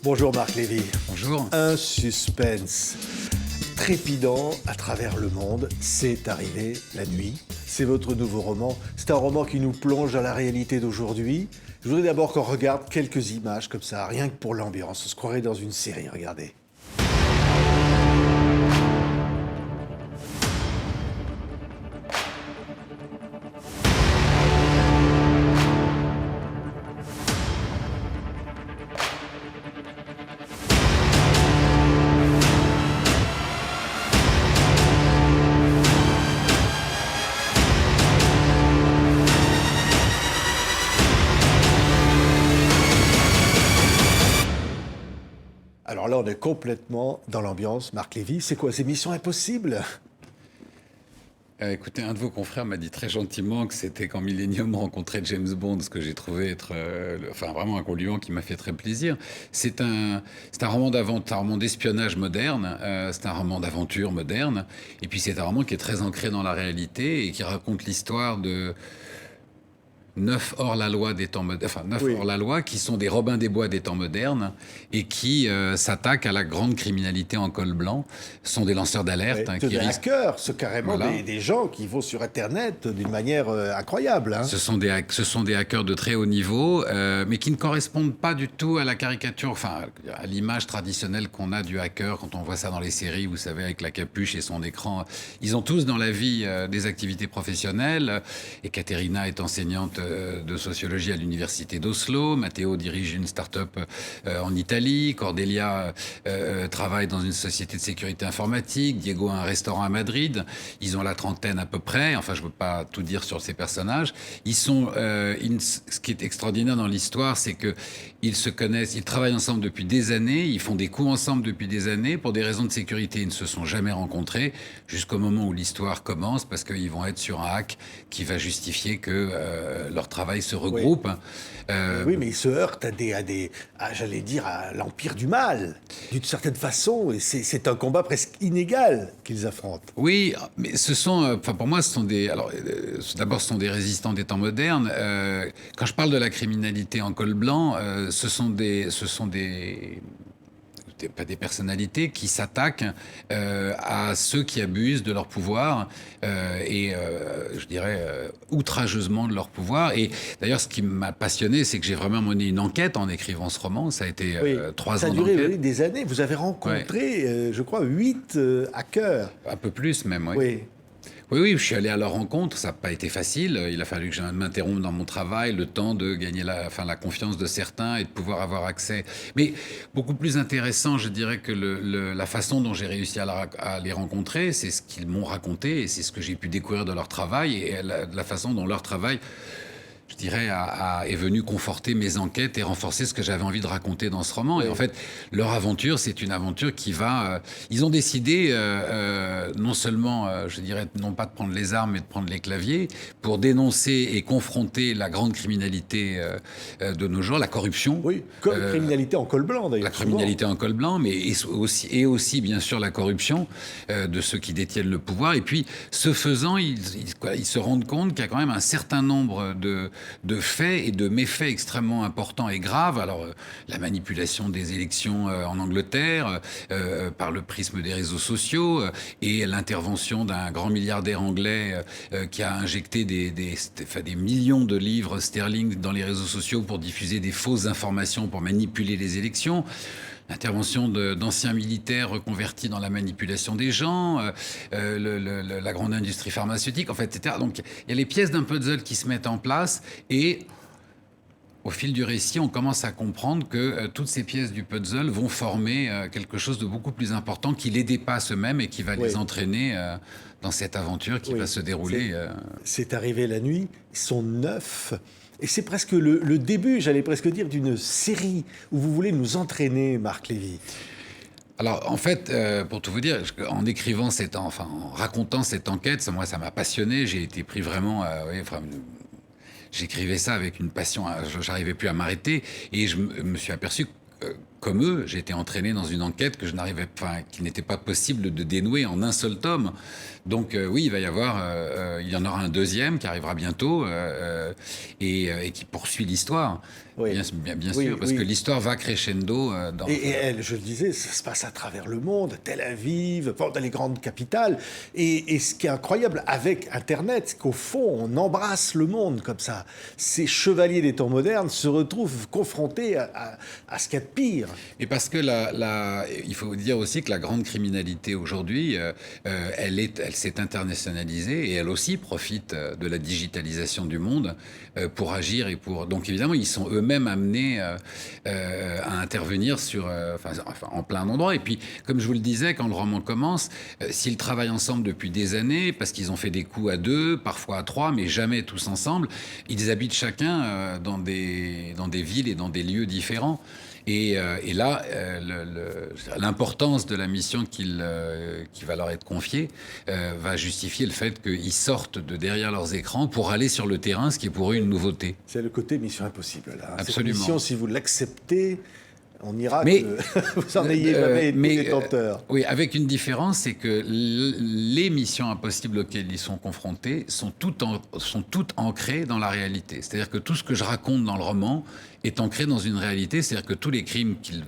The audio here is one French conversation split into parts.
Bonjour Marc Lévy. Bonjour. Un suspense trépidant à travers le monde. C'est arrivé la nuit. C'est votre nouveau roman. C'est un roman qui nous plonge dans la réalité d'aujourd'hui. Je voudrais d'abord qu'on regarde quelques images comme ça, rien que pour l'ambiance. On se croirait dans une série, regardez. Alors là, on est complètement dans l'ambiance. Marc Lévy, c'est quoi, c'est Mission Impossible? Écoutez, un de vos confrères m'a dit très gentiment que c'était quand Millennium rencontrait James Bond, ce que j'ai trouvé être vraiment un compliment qui m'a fait très plaisir. C'est un roman d'aventure, un roman d'espionnage moderne, c'est un roman d'aventure moderne, et puis c'est un roman qui est très ancré dans la réalité et qui raconte l'histoire de 9 hors-la-loi des temps modernes, hors-la-loi qui sont des Robins des Bois des temps modernes et qui s'attaquent à la grande criminalité en col blanc. Ce sont des lanceurs d'alerte qui des risquent... hackers, c'est carrément des gens qui vont sur Internet d'une manière incroyable. Hein. Ce sont des hackers de très haut niveau, mais qui ne correspondent pas du tout à la caricature, à l'image traditionnelle qu'on a du hacker quand on voit ça dans les séries, vous savez, avec la capuche et son écran. Ils ont tous dans la vie des activités professionnelles. Ekaterina est enseignante de sociologie à l'université d'Oslo. Matteo dirige une start-up en Italie. Cordelia travaille dans une société de sécurité informatique. Diego a un restaurant à Madrid. Ils ont la trentaine à peu près. Enfin, je ne veux pas tout dire sur ces personnages. Ils sont... ce qui est extraordinaire dans l'histoire, c'est qu'ils se connaissent, ils travaillent ensemble depuis des années, ils font des coups ensemble depuis des années. Pour des raisons de sécurité, ils ne se sont jamais rencontrés jusqu'au moment où l'histoire commence, parce qu'ils vont être sur un hack qui va justifier que leur travail se regroupe. Oui, mais ils se heurtent j'allais dire, à l'empire du mal, d'une certaine façon. Et c'est un combat presque inégal qu'ils affrontent. Oui, mais pour moi, ce sont des... Alors, d'abord, ce sont des résistants des temps modernes. Quand je parle de la criminalité en col blanc, ce sont pas des personnalités qui s'attaquent à ceux qui abusent de leur pouvoir je dirais outrageusement de leur pouvoir. Et d'ailleurs, ce qui m'a passionné, c'est que j'ai vraiment mené une enquête en écrivant ce roman. Ça a été 3 ans d'enquête. Ça a duré des années. Vous avez rencontré, je crois, 8 hackers. Un peu plus même, oui. Oui. Oui, je suis allé à leur rencontre, ça n'a pas été facile. Il a fallu que je m'interrompe dans mon travail, le temps de gagner la confiance de certains et de pouvoir avoir accès. Mais beaucoup plus intéressant, je dirais, que la façon dont j'ai réussi à les rencontrer, c'est ce qu'ils m'ont raconté et c'est ce que j'ai pu découvrir de leur travail et la façon dont leur travail, je dirais, est venu conforter mes enquêtes et renforcer ce que j'avais envie de raconter dans ce roman. Oui. Et en fait, leur aventure, c'est une aventure qui va... ils ont décidé, non seulement, je dirais, non pas de prendre les armes, mais de prendre les claviers, pour dénoncer et confronter la grande criminalité de nos jours, la corruption. Oui, criminalité en col blanc, d'ailleurs. La criminalité en col blanc, mais aussi, bien sûr, la corruption de ceux qui détiennent le pouvoir. Et puis, ce faisant, ils se rendent compte qu'il y a quand même un certain nombre de faits et de méfaits extrêmement importants et graves. Alors, la manipulation des élections en Angleterre par le prisme des réseaux sociaux et l'intervention d'un grand milliardaire anglais qui a injecté des millions de livres sterling dans les réseaux sociaux pour diffuser des fausses informations, pour manipuler les élections. L'intervention d'anciens militaires reconvertis dans la manipulation des gens, la grande industrie pharmaceutique, en fait, etc. Donc, il y a les pièces d'un puzzle qui se mettent en place et au fil du récit, on commence à comprendre que toutes ces pièces du puzzle vont former quelque chose de beaucoup plus important qui les dépasse eux-mêmes et qui va les entraîner dans cette aventure qui va se dérouler. C'est arrivé la nuit, ils sont 9. Et c'est presque le début, j'allais presque dire, d'une série où vous voulez nous entraîner, Marc Lévy. Alors, en fait, pour tout vous dire, en racontant cette enquête, moi, ça m'a passionné. J'ai été pris vraiment... j'écrivais ça avec une passion. J'arrivais plus à m'arrêter. Et je me suis aperçu comme eux, j'ai été entraîné dans une enquête que qui n'était pas possible de dénouer en un seul tome. Donc oui, il y en aura un deuxième qui arrivera bientôt et qui poursuit l'histoire. Oui. Bien sûr, parce que l'histoire va crescendo. Et elle, je le disais, ça se passe à travers le monde, Tel Aviv, dans les grandes capitales. Et ce qui est incroyable avec Internet, c'est qu'au fond, on embrasse le monde comme ça. Ces chevaliers des temps modernes se retrouvent confrontés à ce qu'il y a de pire. Et parce que il faut dire aussi que la grande criminalité aujourd'hui, elle s'est internationalisée et elle aussi profite de la digitalisation du monde pour agir et pour. Donc évidemment, ils sont eux-mêmes amenés à intervenir en plein d'endroits. Et puis, comme je vous le disais, quand le roman commence, s'ils travaillent ensemble depuis des années, parce qu'ils ont fait des coups à 2, parfois à 3, mais jamais tous ensemble, ils habitent chacun dans des villes et dans des lieux différents. Et là, l'importance de la mission qui va leur être confiée va justifier le fait qu'ils sortent de derrière leurs écrans pour aller sur le terrain, ce qui est pour eux une nouveauté. C'est le côté mission impossible. Là. Absolument. Cette mission, si vous l'acceptez, on ira que vous en ayez jamais été détenteur. Oui, avec une différence, c'est que les missions impossibles auxquelles ils sont confrontés sont toutes ancrées dans la réalité. C'est-à-dire que tout ce que je raconte dans le roman est ancré dans une réalité. C'est-à-dire que tous les crimes qu'ils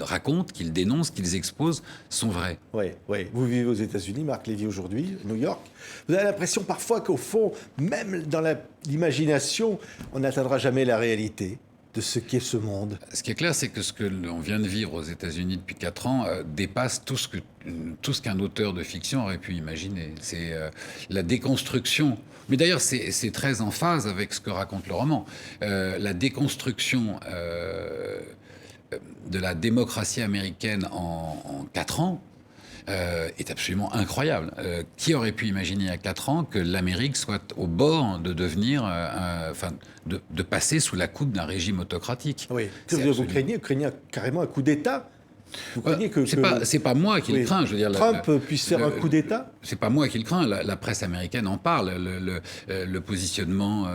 racontent, qu'ils dénoncent, qu'ils exposent, sont vrais. Oui, oui. Vous vivez aux États-Unis, Marc Lévy aujourd'hui, New York. Vous avez l'impression parfois qu'au fond, même dans l'imagination, on n'atteindra jamais la réalité de ce qu'est ce monde. Ce qui est clair, c'est que ce que l'on vient de vivre aux États-Unis depuis 4 ans dépasse tout ce qu'un auteur de fiction aurait pu imaginer. C'est la déconstruction. Mais d'ailleurs, c'est très en phase avec ce que raconte le roman. La déconstruction de la démocratie américaine en 4 ans est absolument incroyable. Qui aurait pu imaginer il y a 4 ans que l'Amérique soit au bord de devenir, de passer sous la coupe d'un régime autocratique? Oui. Vous craignez carrément un coup d'État? Vous craignez que c'est pas moi qui le crains. Je veux dire, Trump puisse faire un coup d'État? C'est pas moi qui le crains. La presse américaine en parle. Le positionnement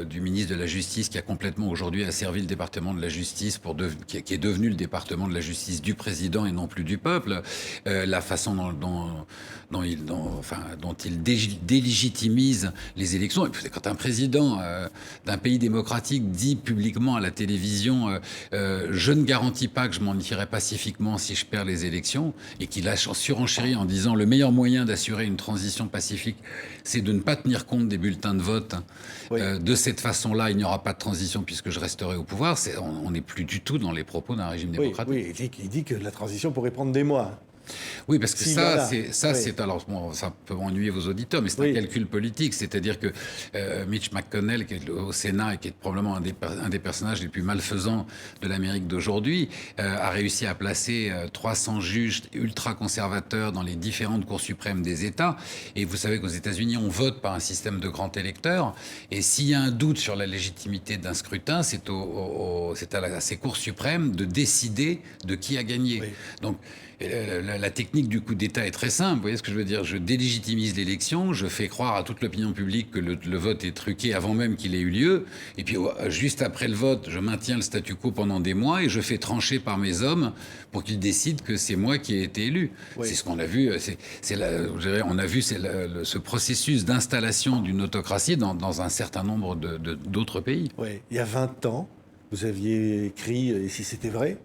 du ministre de la Justice, qui a complètement aujourd'hui asservi le département de la Justice qui est devenu le département de la Justice du président et non plus du peuple. La façon dont il délégitimise les élections. Et puis, quand un président d'un pays démocratique dit publiquement à la télévision je ne garantis pas que je m'en irai pacifiquement si je perds les élections, et qu'il a surenchéri en disant le meilleur moyen d'assurer une transition pacifique, c'est de ne pas tenir compte des bulletins de vote. Oui. De cette façon-là, il n'y aura pas de transition puisque je resterai au pouvoir. On n'est plus du tout dans les propos d'un régime démocratique. Oui, il dit que la transition pourrait prendre des mois. Oui, parce que c'est alors ça peut ennuyer vos auditeurs, mais c'est un calcul politique. C'est-à-dire que Mitch McConnell, qui est au Sénat et qui est probablement un des personnages les plus malfaisants de l'Amérique d'aujourd'hui, a réussi à placer 300 juges ultra-conservateurs dans les différentes cours suprêmes des États. Et vous savez qu'aux États-Unis, on vote par un système de grands électeurs. Et s'il y a un doute sur la légitimité d'un scrutin, c'est à ces cours suprêmes de décider de qui a gagné. Oui. Donc, la technique du coup d'État est très simple. Vous voyez ce que je veux dire? Je délégitimise l'élection, je fais croire à toute l'opinion publique que le vote est truqué avant même qu'il ait eu lieu. Et puis, juste après le vote, je maintiens le statu quo pendant des mois et je fais trancher par mes hommes pour qu'ils décident que c'est moi qui ai été élu. Oui. C'est ce qu'on a vu. On a vu ce processus d'installation d'une autocratie dans un certain nombre d'autres pays. Oui. Il y a 20 ans, vous aviez écrit, et si c'était vrai,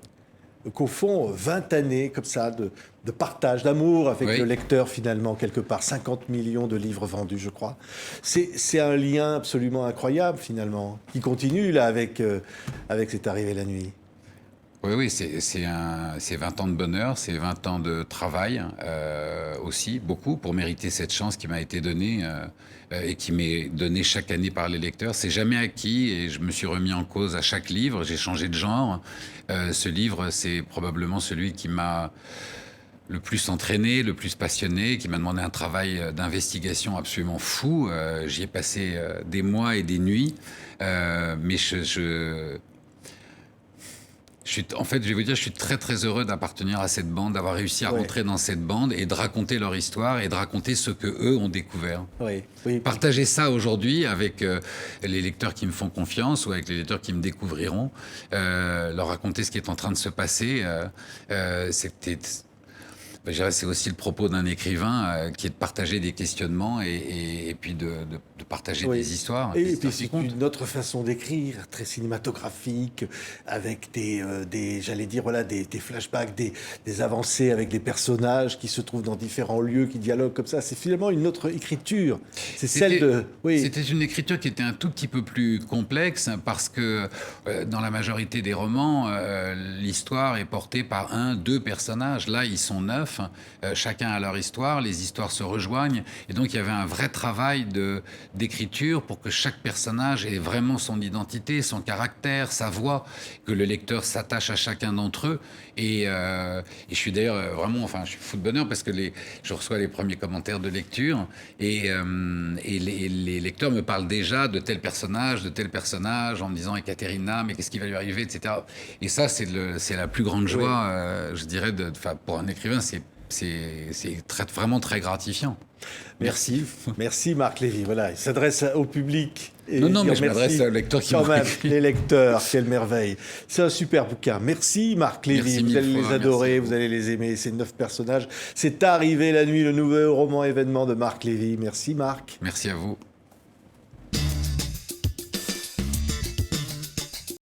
qu'au fond, 20 années comme ça de partage, d'amour avec le lecteur finalement, quelque part. 50 millions de livres vendus, je crois. C'est un lien absolument incroyable finalement, qui continue là avec C'est arrivé la nuit. Oui, c'est 20 ans de bonheur, c'est 20 ans de travail aussi, beaucoup, pour mériter cette chance qui m'a été donnée et qui m'est donnée chaque année par les lecteurs. C'est jamais acquis et je me suis remis en cause à chaque livre, j'ai changé de genre. Ce livre, c'est probablement celui qui m'a le plus entraîné, le plus passionné, qui m'a demandé un travail d'investigation absolument fou. J'y ai passé des mois et des nuits, mais je En fait, je vais vous dire, je suis très très heureux d'appartenir à cette bande, d'avoir réussi à rentrer dans cette bande et de raconter leur histoire et de raconter ce que eux ont découvert. Oui, oui. Partager ça aujourd'hui avec les lecteurs qui me font confiance ou avec les lecteurs qui me découvriront, leur raconter ce qui est en train de se passer, je dirais, c'est aussi le propos d'un écrivain qui est de partager des questionnements et puis de partager des histoires. Et puis c'est une autre façon d'écrire, très cinématographique, avec j'allais dire, voilà, des flashbacks, des avancées avec des personnages qui se trouvent dans différents lieux, qui dialoguent comme ça. C'est finalement une autre écriture. C'est celle de... Oui. C'était une écriture qui était un tout petit peu plus complexe parce que dans la majorité des romans, l'histoire est portée par 1, 2 personnages. Là, ils sont 9. Chacun a leur histoire, les histoires se rejoignent et donc il y avait un vrai travail d'écriture pour que chaque personnage ait vraiment son identité, son caractère, sa voix, que le lecteur s'attache à chacun d'entre eux et je suis d'ailleurs vraiment, je suis fou de bonheur parce que je reçois les premiers commentaires de lecture et les lecteurs me parlent déjà de tel personnage en me disant Ekaterina, mais qu'est-ce qui va lui arriver, etc. Et ça, c'est la plus grande joie, je dirais, pour un écrivain, c'est vraiment très gratifiant. Merci. Merci Marc Lévy. Voilà, il s'adresse au public. Non, mais je m'adresse aux lecteurs qui m'ont écrit. Les lecteurs, quelle merveille. C'est un super bouquin. Merci Marc Lévy. Vous allez les adorer, vous allez les aimer. Ces 9 personnages. C'est Arrivé la nuit, le nouveau roman événement de Marc Lévy. Merci Marc. Merci à vous.